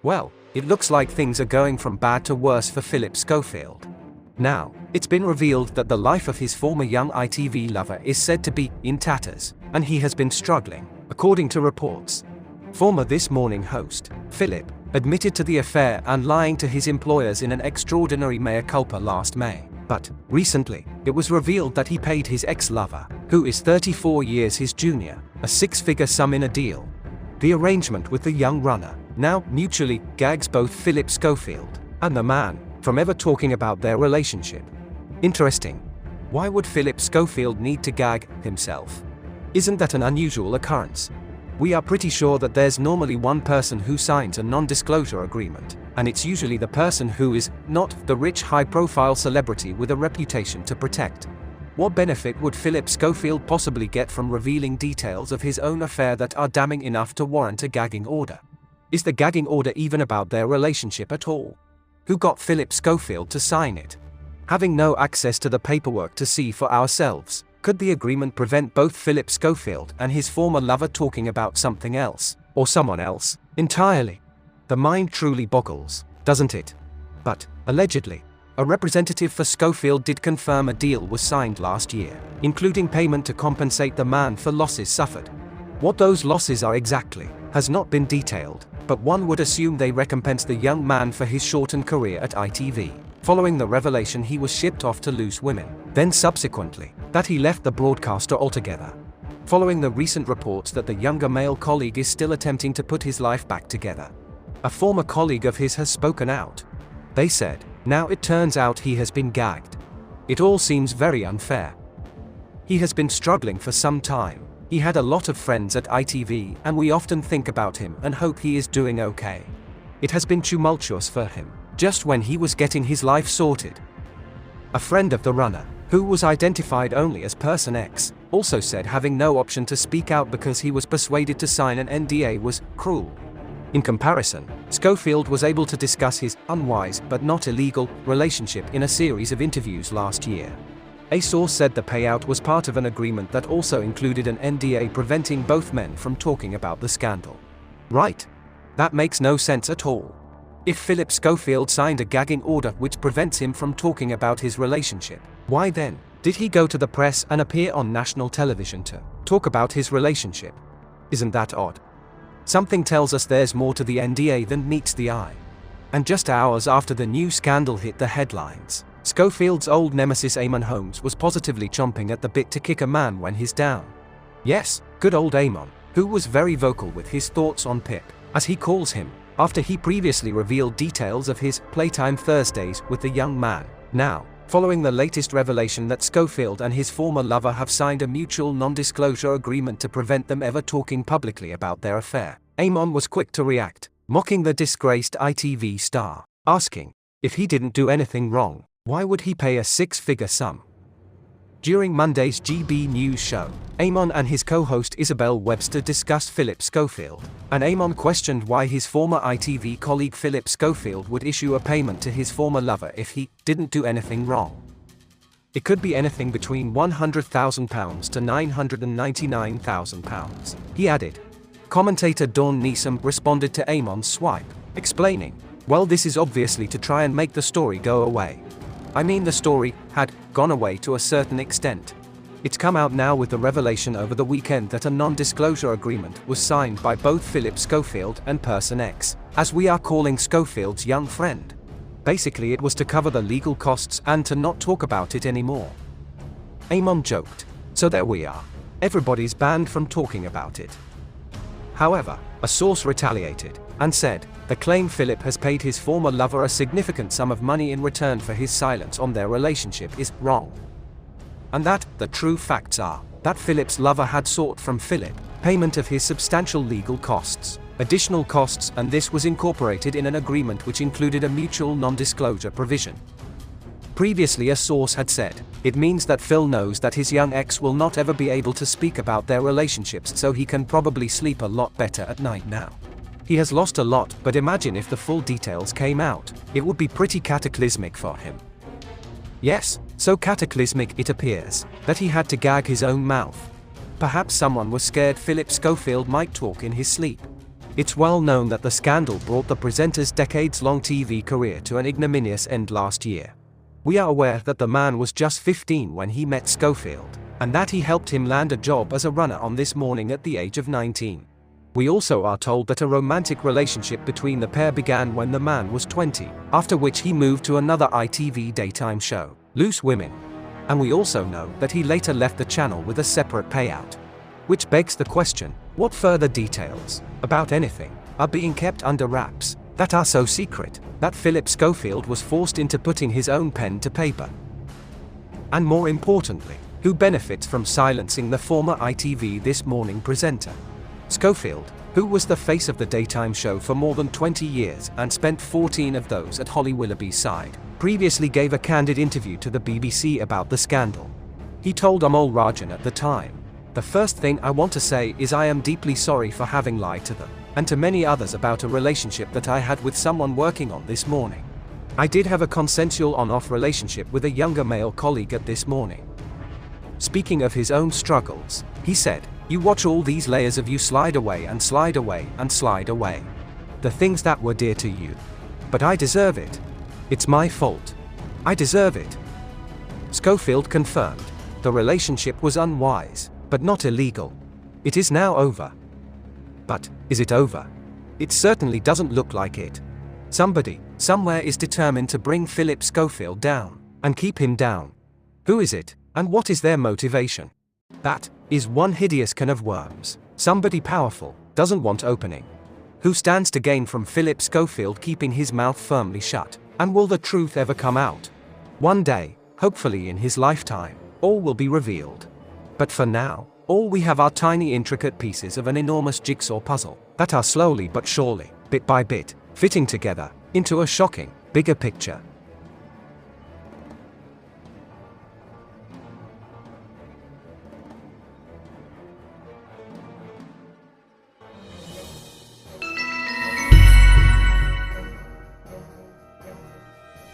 Well, it looks like things are going from bad to worse for Phillip Schofield. Now, it's been revealed that the life of his former young ITV lover is said to be in tatters, and he has been struggling, according to reports. Former This Morning host, Phillip, admitted to the affair and lying to his employers in an extraordinary mea culpa last May. But, recently, it was revealed that he paid his ex-lover, who is 34 years his junior, a six-figure sum in a deal. The arrangement with the young runner now mutually gags both Phillip Schofield and the man from ever talking about their relationship. Interesting. Why would Phillip Schofield need to gag himself? Isn't that an unusual occurrence? We are pretty sure that there's normally one person who signs a non-disclosure agreement, and it's usually the person who is not the rich high-profile celebrity with a reputation to protect. What benefit would Phillip Schofield possibly get from revealing details of his own affair that are damning enough to warrant a gagging order? Is the gagging order even about their relationship at all? Who got Phillip Schofield to sign it? Having no access to the paperwork to see for ourselves, could the agreement prevent both Phillip Schofield and his former lover talking about something else, or someone else, entirely? The mind truly boggles, doesn't it? But, allegedly, a representative for Schofield did confirm a deal was signed last year, including payment to compensate the man for losses suffered. What those losses are exactly has not been detailed, but one would assume they recompense the young man for his shortened career at ITV, following the revelation he was shipped off to loose women, then subsequently, that he left the broadcaster altogether. Following the recent reports that the younger male colleague is still attempting to put his life back together. A former colleague of his has spoken out. They said, now it turns out he has been gagged. It all seems very unfair. He has been struggling for some time. He had a lot of friends at ITV, and we often think about him and hope he is doing okay. It has been tumultuous for him, just when he was getting his life sorted. A friend of the runner, who was identified only as Person X, also said having no option to speak out because he was persuaded to sign an NDA was cruel. In comparison, Schofield was able to discuss his unwise but not illegal relationship in a series of interviews last year. A source said the payout was part of an agreement that also included an NDA preventing both men from talking about the scandal. Right? That makes no sense at all. If Phillip Schofield signed a gagging order which prevents him from talking about his relationship, why then did he go to the press and appear on national television to talk about his relationship? Isn't that odd? Something tells us there's more to the NDA than meets the eye. And just hours after the new scandal hit the headlines, Schofield's old nemesis Eamonn Holmes was positively chomping at the bit to kick a man when he's down. Yes, good old Eamonn, who was very vocal with his thoughts on Pip, as he calls him, after he previously revealed details of his Playtime Thursdays with the young man. Now, following the latest revelation that Schofield and his former lover have signed a mutual non-disclosure agreement to prevent them ever talking publicly about their affair, Eamonn was quick to react, mocking the disgraced ITV star, asking, if he didn't do anything wrong, why would he pay a six-figure sum? During Monday's GB News show, Eamonn and his co-host Isabel Webster discussed Phillip Schofield, and Eamonn questioned why his former ITV colleague Phillip Schofield would issue a payment to his former lover if he didn't do anything wrong. It could be anything between £100,000 to £999,000, he added. Commentator Dawn Neeson responded to Eamonn's swipe, explaining, well, this is obviously to try and make the story go away. I mean, the story had gone away to a certain extent. It's come out now with the revelation over the weekend that a non-disclosure agreement was signed by both Phillip Schofield and Person X, as we are calling Schofield's young friend. Basically, it was to cover the legal costs and to not talk about it anymore. Eamonn joked, so there we are. Everybody's banned from talking about it. However, a source retaliated and said, the claim Phillip has paid his former lover a significant sum of money in return for his silence on their relationship is wrong. And that the true facts are that Phillip's lover had sought from Phillip payment of his substantial legal costs, additional costs, and this was incorporated in an agreement which included a mutual non-disclosure provision. Previously, a source had said, it means that Phil knows that his young ex will not ever be able to speak about their relationships, so he can probably sleep a lot better at night now. He has lost a lot, but imagine if the full details came out. It would be pretty cataclysmic for him. Yes, so cataclysmic it appears, that he had to gag his own mouth. Perhaps someone was scared Phillip Schofield might talk in his sleep. It's well known that the scandal brought the presenter's decades-long TV career to an ignominious end last year. We are aware that the man was just 15 when he met Schofield, and that he helped him land a job as a runner on This Morning at the age of 19. We also are told that a romantic relationship between the pair began when the man was 20, after which he moved to another ITV daytime show, Loose Women. And we also know that he later left the channel with a separate payout. Which begs the question, what further details, about anything, are being kept under wraps, that are so secret, that Phillip Schofield was forced into putting his own pen to paper? And more importantly, who benefits from silencing the former ITV This Morning presenter? Schofield, who was the face of the daytime show for more than 20 years and spent 14 of those at Holly Willoughby's side, previously gave a candid interview to the BBC about the scandal. He told Amol Rajan at the time, "The first thing I want to say is I am deeply sorry for having lied to them, and to many others about a relationship that I had with someone working on This Morning. I did have a consensual on-off relationship with a younger male colleague at This Morning." Speaking of his own struggles, he said, "You watch all these layers of you slide away and slide away and slide away. The things that were dear to you. But I deserve it. It's my fault. I deserve it." Schofield confirmed, the relationship was unwise, but not illegal. It is now over. But, is it over? It certainly doesn't look like it. Somebody, somewhere is determined to bring Phillip Schofield down, and keep him down. Who is it, and what is their motivation? That is one hideous can of worms. Somebody powerful, doesn't want opening. Who stands to gain from Phillip Schofield keeping his mouth firmly shut, and will the truth ever come out? One day, hopefully in his lifetime, all will be revealed. But for now, all we have are tiny intricate pieces of an enormous jigsaw puzzle, that are slowly but surely, bit by bit, fitting together, into a shocking, bigger picture.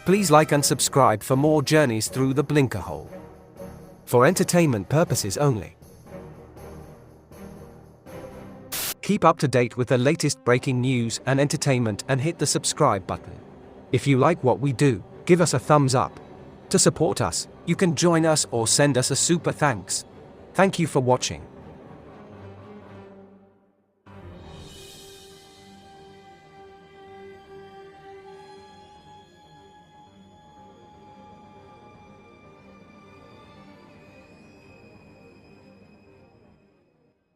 Please like and subscribe for more journeys through the blinker hole. For entertainment purposes only. Keep up to date with the latest breaking news and entertainment and hit the subscribe button. If you like what we do, give us a thumbs up. To support us, you can join us or send us a super thanks. Thank you for watching.